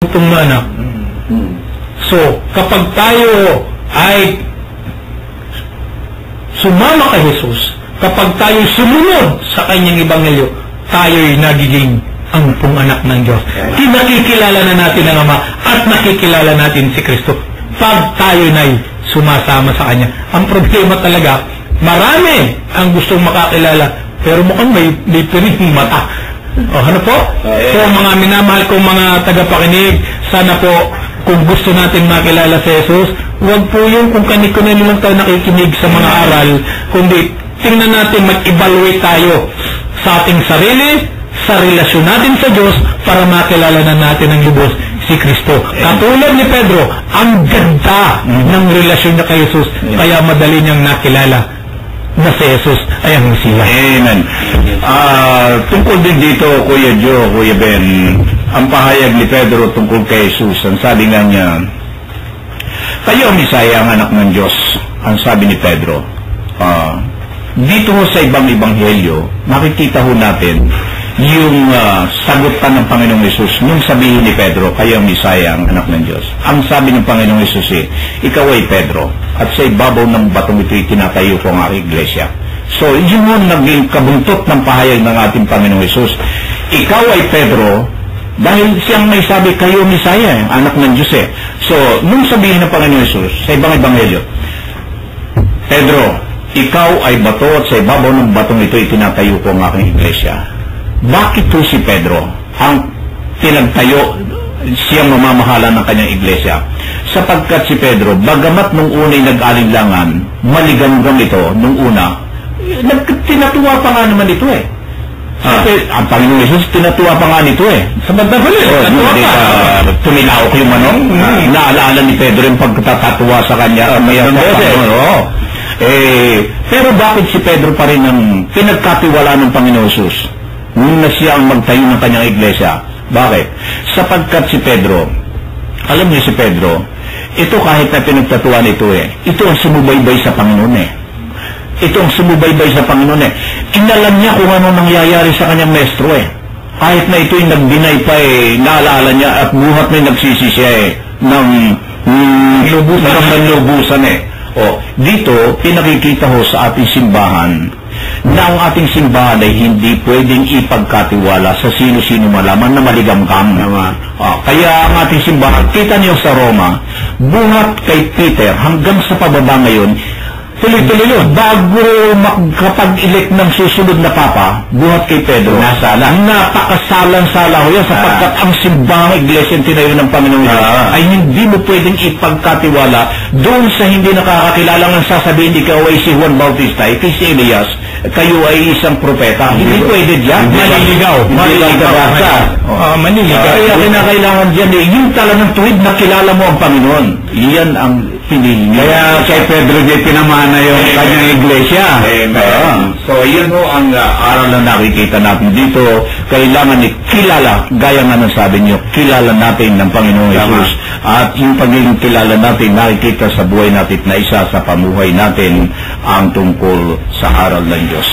itong anak. So, kapag tayo ay sumama kay Jesus, kapag tayo sumunod sa kanyang ebanghelyo, tayo'y nagiging angpong anak ng Diyos. Nakikilala na natin ang Ama at nakikilala natin si Kristo pag tayo na'y sumasama sa Kanya. Ang problema talaga, marami ang gustong makakilala, pero mukhang may piring mata. Ano po? So, mga minamahal kong mga tagapakinig, sana po, kung gusto natin makilala si Jesus, huwag po yung kung kani-kunin lang tayo nakikinig sa mga aral, kundi tingnan natin, mag-evaluate tayo sa ating sarili, sa relasyon natin sa Diyos, para makilala na natin ang lubos si Kristo. Katulad ni Pedro, ang ganda ng relasyon niya kay Jesus, kaya madali niyang nakilala na si Jesus ay ang Mesiya. Amen. Tungkol din dito, Kuya Joe, Kuya Ben, ang pahayag ni Pedro tungkol kay Jesus, ang sabi nga niya, kayo ang Mesiya, ang anak ng Diyos, ang sabi ni Pedro. Dito ho sa ibang ebanghelyo, makikita ho natin yung sagutan ng Panginoong Yesus nung sabihin ni Pedro, kayo ang Mesiya, ang anak ng Diyos. Ang sabi ng Panginoong Yesus ikaw ay Pedro, at sa ibabaw ng batong ito'y tinatayo ko ang aking iglesia. So, yun mo naging kabuntot ng pahayag ng ating Panginoong Yesus. Ikaw ay Pedro, dahil siyang may sabi, kayo Mesiya, anak ng Diyos So, nung sabihin ng Panginoong Yesus sa ibang ebanghelyo, Pedro, ikaw ay bato at sa ibabaw ng batong ito'y tinatayo ko ang aking iglesia. Bakit po si Pedro ang pinagtayo siyang mamamahala ng kanyang iglesia? Sapagkat si Pedro, bagamat nung una'y nag-alinlangan, maligamgam ito nung una, tinatuwa pa nga naman ito ang Panginoong Jesus, tinatuwa pa nga nito Samantala, tumilaok yung manong, naalaala ni Pedro yung pagkatatuwa sa kanya. Pero bakit si Pedro pa rin ang pinagkatiwala ng Panginoong Jesus nung na siya ang magtayo ng kanyang iglesia? Bakit? Sapagkat si Pedro, alam niyo si Pedro, ito kahit na pinagtatuan ito ito ang sumubaybay sa Panginoon Ito ang sumubaybay sa Panginoon Inalam niya kung ano nangyayari sa kanyang maestro Kahit na ito'y nagdinay pa naalala niya at buhat na nagsisi siya ng lubusan dito, pinakikita ho sa ating simbahan na ang ating simbahan ay hindi pwedeng ipagkatiwala sa sino-sino malaman na maligamgam. Kaya ang ating simbahan, kita niyo sa Roma, buhat kay Peter hanggang sa pababa ngayon, tuloy-tuloy yun. Bago makapag-elect ng susunod na Papa, buhat kay Pedro, napakasalang-sala ho yan sapagkat ang simbahang iglesia tinayo ng Panginoon ay hindi mo pwedeng ipagkatiwala doon sa hindi nakakakilala ng sasabihin, ikaw ay si Juan Bautista, ikaw si Elias, kayo ay isang propeta. Hindi pwede dyan. Maniligaw. Kaya kinakailangan dyan yung talagang tuwid na kilala mo ang Panginoon. Iyan ang pinili. Kaya kay Pedro J. pinamana yung kanyang iglesia. So, yun ho ang aral na nakikita natin dito. Kailangan kilala, gaya nga ng sabi niyo, kilala natin ng Panginoong Jesus. At yung pagiging kilala natin, nakikita sa buhay natin na isa sa pamuhay natin ang tungkol sa aral ng Diyos.